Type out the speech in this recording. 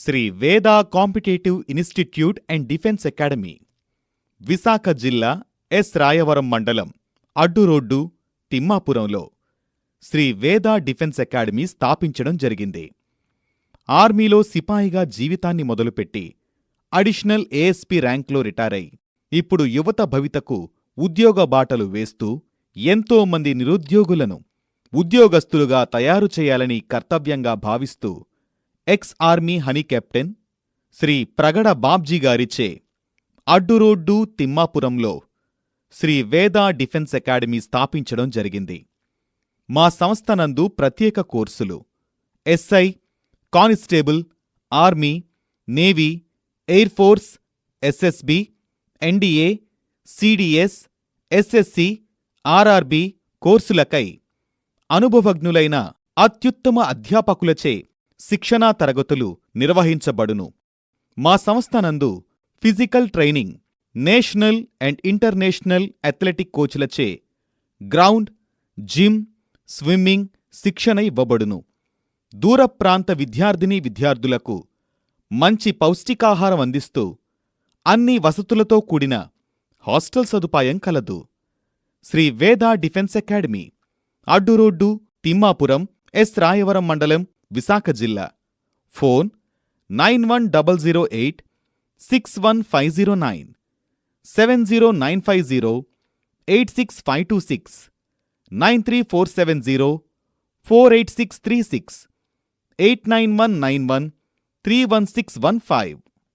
Shri Veda competitive institute and defence academy, Visakha జిల్లా ఎస్. రాయవరం మండలం అడ్డురోడ్డు, తిమ్మాపురంలో శ్రీ వేదా డిఫెన్స్ అకాడమీ స్థాపించడం జరిగింది. ఆర్మీలో సిపాయిగా జీవితాన్ని మొదలుపెట్టి అడిషనల్ ఏఎస్పీ ర్యాంక్లో రిటైరై ఇప్పుడు యువత భవితకు ఉద్యోగ బాటలు వేస్తూ ఎంతో మంది నిరుద్యోగులను ఉద్యోగస్తులుగా తయారు చేయాలని కర్తవ్యంగా భావిస్తూ ex army hony captain Shri Pragada బాబ్జీగారిచే అడ్డురోడ్డు, తిమ్మాపురంలో శ్రీ వేదా డిఫెన్స్ అకాడమీ స్థాపించడం జరిగింది. మా సంస్థనందు ప్రత్యేక కోర్సులు SI, constable, army, navy, air force, SSB, NDA, CDS, SSC, RRB కోర్సులకై అనుభవజ్ఞులైన అత్యుత్తమ అధ్యాపకులచే శిక్షణా తరగతులు నిర్వహించబడును. మా సంస్థనందు physical training, national and international athletic కోచ్లచే గ్రౌండ్, జిమ్, స్విమ్మింగ్ శిక్షణ ఇవ్వబడును. దూర ప్రాంత విద్యార్థులకు మంచి పౌష్టికాహారం అందిస్తూ అన్ని వసతులతో కూడిన హాస్టల్ సదుపాయం కలదు. Shri Veda defence academy, Adduroad, Timmapuram, S. Rayavaram మండలం, విశాఖ జిల్లా. ఫోన్ 9108-61509, 70950-86526, 93470-48636, 89191-31615.